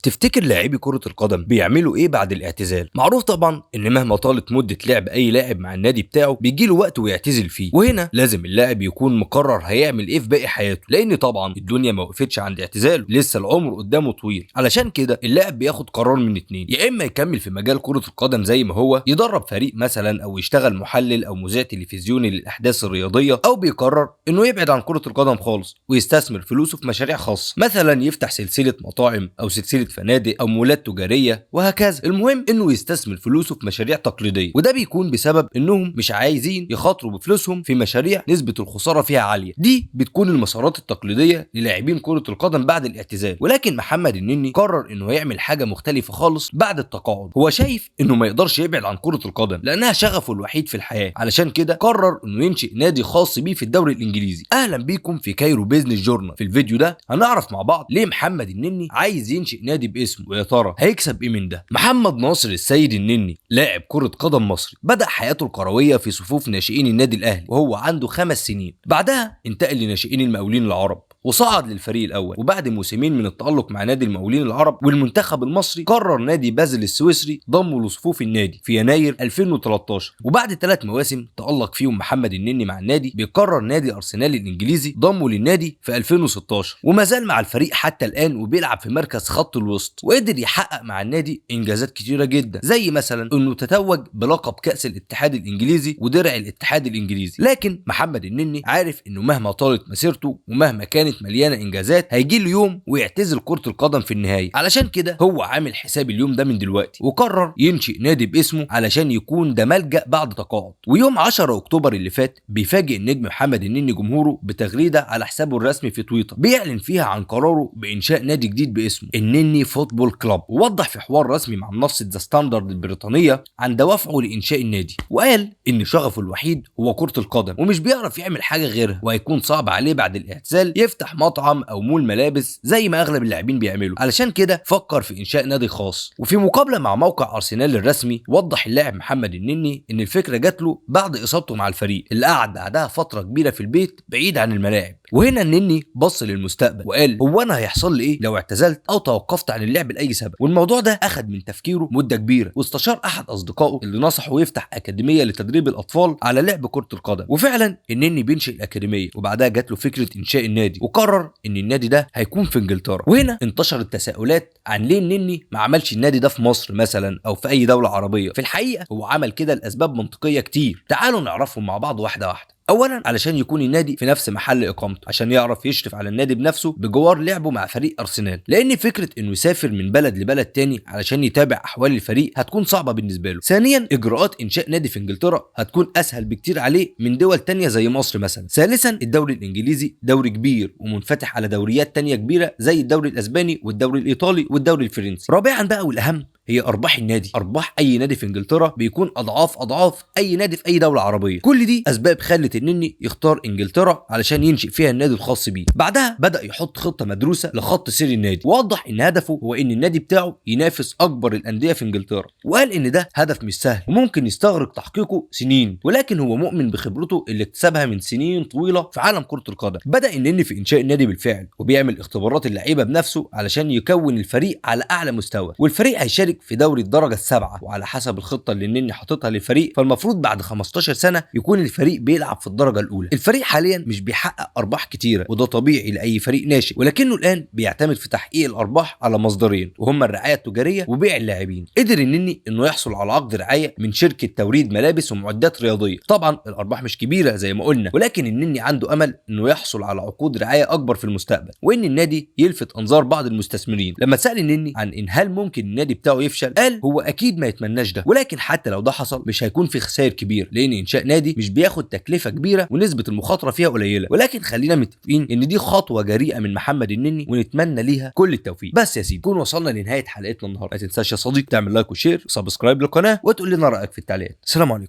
تفتكر لاعبي كرة القدم بيعملوا ايه بعد الاعتزال؟ معروف طبعا ان مهما طالت مدة لعب اي لاعب مع النادي بتاعه بيجيله وقت ويعتزل فيه، وهنا لازم اللاعب يكون مقرر هيعمل ايه في باقي حياته، لان طبعا الدنيا ما وقفتش عند اعتزاله، لسه العمر قدامه طويل. علشان كده اللاعب بياخد قرار من اتنين، يا اما يكمل في مجال كرة القدم زي ما هو يدرب فريق مثلا، او يشتغل محلل او مذيع تلفزيوني للاحداث الرياضية، او بيقرر انه يبعد عن كرة القدم خالص ويستثمر فلوسه في مشاريع خاصة، مثلا يفتح سلسلة مطاعم او سلسلة فنادق او مولات تجاريه وهكذا. المهم انه يستثمر فلوسه في مشاريع تقليديه، وده بيكون بسبب انهم مش عايزين يخاطروا بفلوسهم في مشاريع نسبه الخساره فيها عاليه. دي بتكون المسارات التقليديه للاعبين كره القدم بعد الاعتزال. ولكن محمد النني قرر انه يعمل حاجه مختلفه خالص بعد التقاعد. هو شايف انه ما يقدرش يبعد عن كره القدم لانها شغفه الوحيد في الحياه، علشان كده قرر انه ينشئ نادي خاص بيه في الدوري الانجليزي. اهلا بيكم في كايرو بيزنس جورنال. في الفيديو ده هنعرف مع بعض ليه محمد النني عايز ينشئ نادي باسمه، ويا ترى هيكسب ايه من ده. محمد ناصر السيد النني لاعب كرة قدم مصري، بدأ حياته الكروية في صفوف ناشئين النادي الأهلي وهو عنده 5 سنين. بعدها انتقل لناشئين المقاولين العرب وصعد للفريق الاول، وبعد موسمين من التألق مع نادي المقاولين العرب والمنتخب المصري قرر نادي بازل السويسري ضمه لصفوف النادي في يناير 2013. وبعد 3 مواسم تألق فيهم محمد النني مع النادي بيقرر نادي ارسنال الانجليزي ضمه للنادي في 2016، وما زال مع الفريق حتى الان وبيلعب في مركز خط الوسط. وقدر يحقق مع النادي انجازات كتيره جدا، زي مثلا انه تتوج بلقب كأس الاتحاد الانجليزي ودرع الاتحاد الانجليزي. لكن محمد النني عارف انه مهما طالت مسيرته ومهما كانت مليانه انجازات هيجي له يوم ويعتزل كرة القدم في النهايه. علشان كده هو عامل حساب اليوم ده من دلوقتي، وقرر ينشئ نادي باسمه علشان يكون ده ملجأ بعد تقاعد. ويوم 10 اكتوبر اللي فات بيفاجئ النجم محمد النني جمهوره بتغريده على حسابه الرسمي في تويتر بيعلن فيها عن قراره بانشاء نادي جديد باسمه النني فوتبول كلوب. ووضح في حوار رسمي مع منصه ذا ستاندرد البريطانيه عن دوافعه لانشاء النادي، وقال ان شغفه الوحيد هو كرة القدم ومش بيعرف يعمل حاجه غيرها، وهيكون صعب عليه بعد الاعتزال يفتح مطعم او مول ملابس زي ما اغلب اللاعبين بيعملوا. علشان كده فكر في انشاء نادي خاص. وفي مقابله مع موقع ارسنال الرسمي وضح اللاعب محمد النني ان الفكره جات له بعد اصابته مع الفريق اللي قعد بعدها فتره كبيره في البيت بعيد عن الملاعب. وهنا النني بص للمستقبل وقال هو انا هيحصل لي ايه لو اعتزلت او توقفت عن اللعب لاي سبب. والموضوع ده اخد من تفكيره مده كبيره، واستشار احد اصدقائه اللي نصحه يفتح اكاديميه لتدريب الاطفال على لعب كره القدم. وفعلا النني بينشئ الاكاديميه، وبعدها جات له فكره انشاء النادي، وقرر ان النادي ده هيكون في انجلترا. وهنا انتشرت تساؤلات عن ليه النني ما عملش النادي ده في مصر مثلا او في اي دوله عربيه. في الحقيقه هو عمل كده لاسباب منطقيه كتير، تعالوا نعرفهم مع بعض واحده واحده. اولا علشان يكون النادي في نفس محل اقامته، عشان يعرف يشرف على النادي بنفسه بجوار لعبه مع فريق ارسنال، لان فكره انه يسافر من بلد لبلد تاني علشان يتابع احوال الفريق هتكون صعبه بالنسبه له. ثانيا اجراءات انشاء نادي في انجلترا هتكون اسهل بكتير عليه من دول تانية زي مصر مثلا. ثالثا الدوري الانجليزي دوري كبير ومنفتح على دوريات تانية كبيره زي الدوري الاسباني والدوري الايطالي والدوري الفرنسي. رابعا بقى والاهم هي ارباح النادي. ارباح اي نادي في انجلترا بيكون اضعاف اي نادي في اي دوله عربيه. كل دي اسباب خلت النني يختار انجلترا علشان ينشئ فيها النادي الخاص بيه. بعدها بدا يحط خطه مدروسه لخط سير النادي، ووضح ان هدفه هو ان النادي بتاعه ينافس اكبر الانديه في انجلترا، وقال ان ده هدف مش سهل وممكن يستغرق تحقيقه سنين، ولكن هو مؤمن بخبرته اللي اكتسبها من سنين طويله في عالم كره القدم. بدا النني في انشاء النادي بالفعل، وبيعمل اختبارات اللعيبه بنفسه علشان يكون الفريق على اعلى مستوى. والفريق هيشارك في دوري الدرجه السابعه، وعلى حسب الخطه اللي النني حاططها للفريق فالمفروض بعد 15 سنه يكون الفريق بيلعب في الدرجه الاولى. الفريق حاليا مش بيحقق ارباح كتيره، وده طبيعي لاي فريق ناشئ، ولكنه الان بيعتمد في تحقيق الارباح على مصدرين، وهما الرعايه التجاريه وبيع اللاعبين. قدر النني انه يحصل على عقد رعايه من شركه توريد ملابس ومعدات رياضيه. طبعا الارباح مش كبيره زي ما قلنا، ولكن النني عنده امل انه يحصل على عقود رعايه اكبر في المستقبل، وان النادي يلفت انظار بعض المستثمرين. لما سال النني عن ان هل ممكن النادي بتاعه يفشل، قال هو اكيد ما يتمناش ده، ولكن حتى لو ده حصل مش هيكون في خسائر كبير، لان انشاء نادي مش بياخد تكلفه كبيره ونسبه المخاطره فيها قليله. ولكن خلينا متفقين ان دي خطوه جريئه من محمد النني ونتمنى ليها كل التوفيق. بس يا سيدي، نكون وصلنا لنهايه حلقتنا النهارده. ما تنساش يا صديقي تعمل لايك وشير وسبسكرايب للقناه وتقول لنا رايك في التعليقات. السلام عليكم.